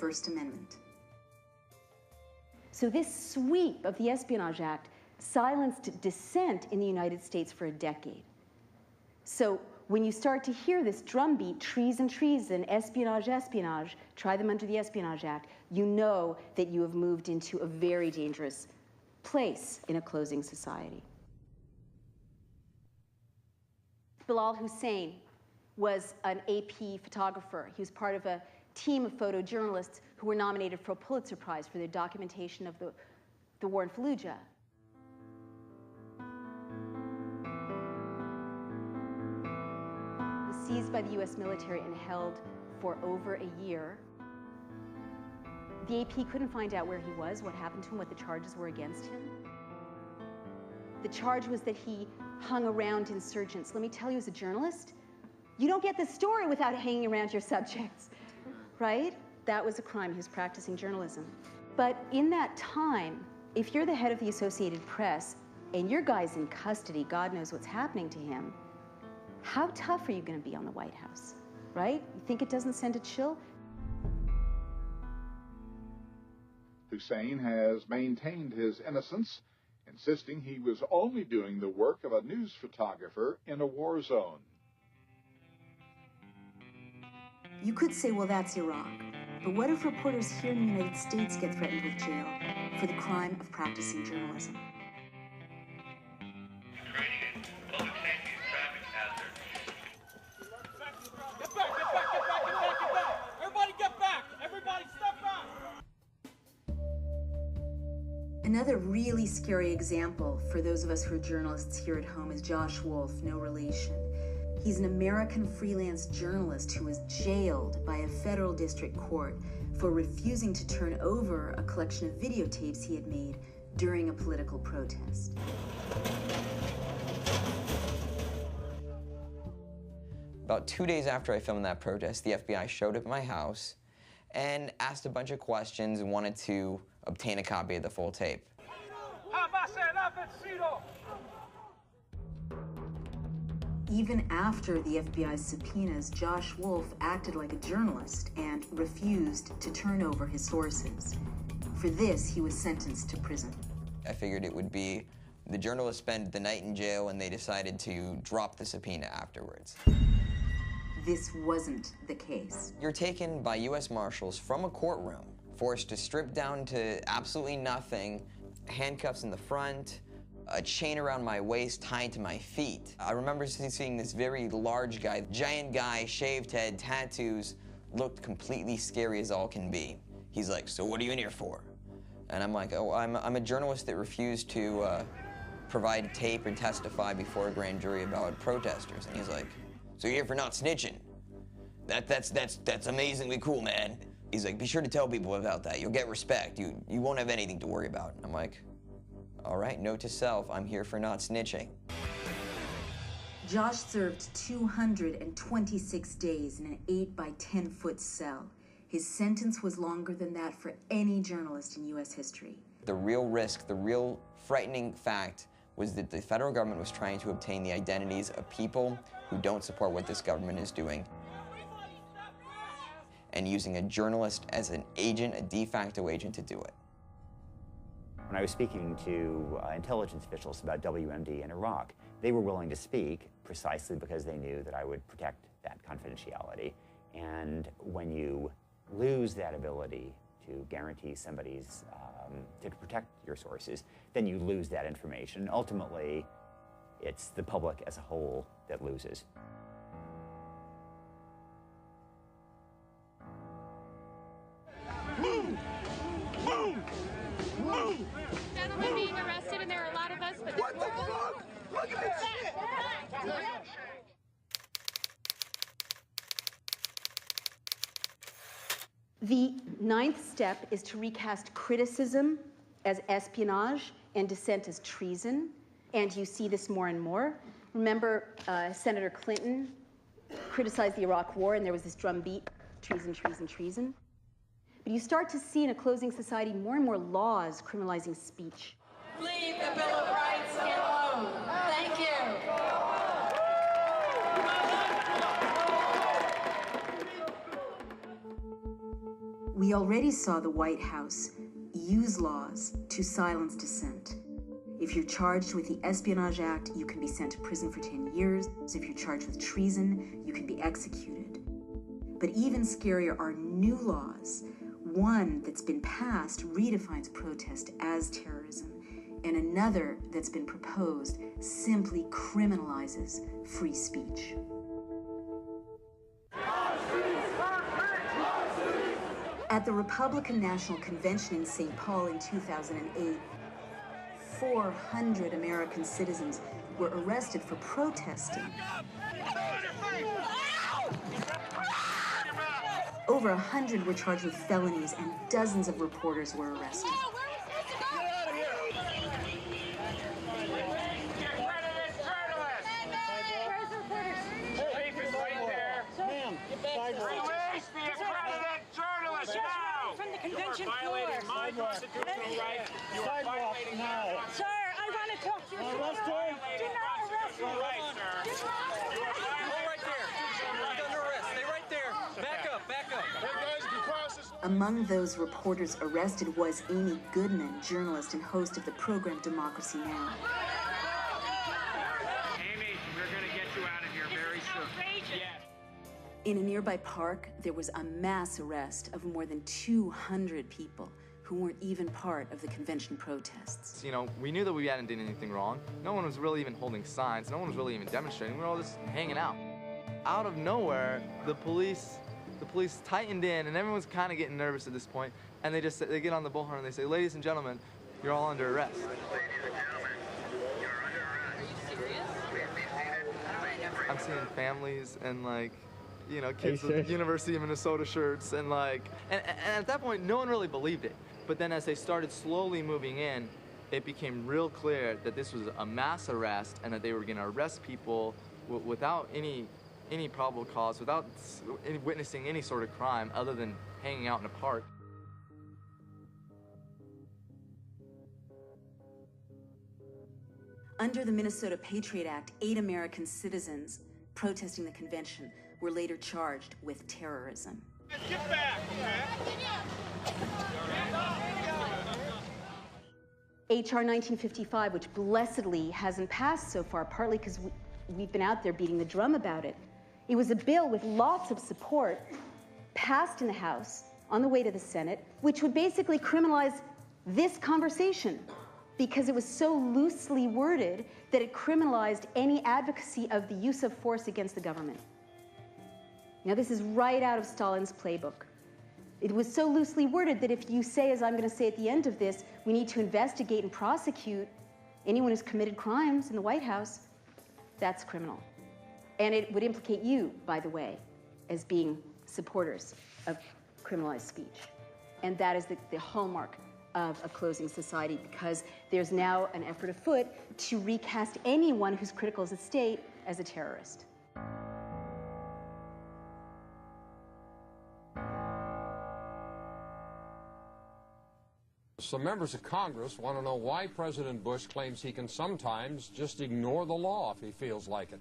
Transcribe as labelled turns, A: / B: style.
A: First Amendment.
B: So this sweep of the Espionage Act silenced dissent in the United States for a decade. So when you start to hear this drumbeat, treason, treason, espionage, espionage, try them under the Espionage Act, you know that you have moved into a very dangerous place in a closing society. Bilal Hussein was an AP photographer. He was part of a team of photojournalists who were nominated for a Pulitzer Prize for their documentation of the war in Fallujah. He was seized by the US military and held for over a year. The AP couldn't find out where he was, what happened to him, what the charges were against him. The charge was that he hung around insurgents. Let me tell you, as a journalist, you don't get the story without hanging around your subjects, right? That was a crime. He was practicing journalism. But in that time, if you're the head of the Associated Press and your guy's in custody, God knows what's happening to him, how tough are you going to be on the White House, right? You think it doesn't send a chill?
C: Hussein has maintained his innocence, insisting he was only doing the work of a news photographer in a war zone.
A: You could say, well, that's Iraq. But what if reporters here in the United States get threatened with jail for the crime of practicing journalism?
D: Get back! Everybody get back! Everybody step back!
A: Another really scary example for those of us who are journalists here at home is Josh Wolf, no relation. He's an American freelance journalist who was jailed by a federal district court for refusing to turn over a collection of videotapes he had made during a political protest.
E: About 2 days after I filmed that protest, the FBI showed up at my house and asked a bunch of questions and wanted to obtain a copy of the full tape.
A: Even after the FBI's subpoenas, Josh Wolf acted like a journalist and refused to turn over his sources. For this, he was sentenced to prison.
E: I figured it would be the journalists spent the night in jail and they decided to drop the subpoena afterwards.
A: This wasn't the case.
E: You're taken by U.S. Marshals from a courtroom, forced to strip down to absolutely nothing, handcuffs in the front, a chain around my waist tied to my feet. I remember seeing this very large guy, giant guy, shaved head, tattoos, looked completely scary as all can be. He's like, "So what are you in here for?" And I'm like, "Oh, I'm a journalist that refused to provide tape and testify before a grand jury about protesters." And he's like, "So you're here for not snitching? That's amazingly cool, man." He's like, "Be sure to tell people about that. You'll get respect. You won't have anything to worry about." I'm like, all right, note to self, I'm here for not snitching.
A: Josh served 226 days in an 8 by 10 foot cell. His sentence was longer than that for any journalist in U.S. history.
E: The real risk, the real frightening fact was that the federal government was trying to obtain the identities of people who don't support what this government is doing, and using a journalist as an agent, a de facto agent, to do it.
F: When I was speaking to intelligence officials about WMD in Iraq, they were willing to speak precisely because they knew that I would protect that confidentiality. And when you lose that ability to guarantee somebody's, to protect your sources, then you lose that information. Ultimately, it's the public as a whole that loses.
G: Move! Move! Move! Gentlemen being arrested, and there are a lot of us, but what the fuck? Look at this shit!
B: The ninth step is to recast criticism as espionage and dissent as treason, and you see this more and more. Remember, Senator Clinton criticized the Iraq War, and there was this drumbeat, treason, treason, treason. But you start to see in a closing society more and more laws criminalizing speech.
H: Leave the Bill of Rights alone. Thank you.
A: We already saw the White House use laws to silence dissent. If you're charged with the Espionage Act, you can be sent to prison for 10 years. If you're charged with treason, you can be executed. But even scarier are new laws. One that's been passed redefines protest as terrorism, and another that's been proposed simply criminalizes free speech. At the Republican National Convention in St. Paul in 2008, 400 American citizens were arrested for protesting. Over 100 were charged with felonies, and dozens of reporters were arrested.
D: Violating my constitutional rights. You are violating now.
G: Sir, I want to talk to you.
D: Do not arrest me. Sir. You are violating right there. You're under arrest. Stay right there. Back up. Back up. Hey guys, because this...
A: Among those reporters arrested was Amy Goodman, journalist and host of the program Democracy Now!
D: Amy, we're going to get you out of here very soon. Yes.
A: In a nearby park, there was a mass arrest of more than 200 people who weren't even part of the convention protests.
I: You know, we knew that we hadn't done anything wrong. No one was really even holding signs. No one was really even demonstrating. We were all just hanging out. Out of nowhere, the police tightened in, and everyone's kind of getting nervous at this point. And they get on the bullhorn and they say, "Ladies and gentlemen, you're all under arrest." I'm seeing families and you know, kids with University of Minnesota shirts and and at that point, no one really believed it. But then as they started slowly moving in, it became real clear that this was a mass arrest and that they were going to arrest people without any probable cause, without witnessing any sort of crime other than hanging out in a park.
A: Under the Minnesota Patriot Act, 8 American citizens protesting the convention were later charged with terrorism.
D: Get back, man.
B: H.R. 1955, which blessedly hasn't passed so far, partly because we've been out there beating the drum about it. It was a bill with lots of support, passed in the House, on the way to the Senate, which would basically criminalize this conversation, because it was so loosely worded that it criminalized any advocacy of the use of force against the government. Now, this is right out of Stalin's playbook. It was so loosely worded that if you say, as I'm going to say at the end of this, we need to investigate and prosecute anyone who's committed crimes in the White House, that's criminal. And it would implicate you, by the way, as being supporters of criminalized speech. And that is the hallmark of a closing society, because there's now an effort afoot to recast anyone who's critical of the state as a terrorist.
J: Some members of Congress want to know why President Bush claims he can sometimes just ignore the law if he feels like it.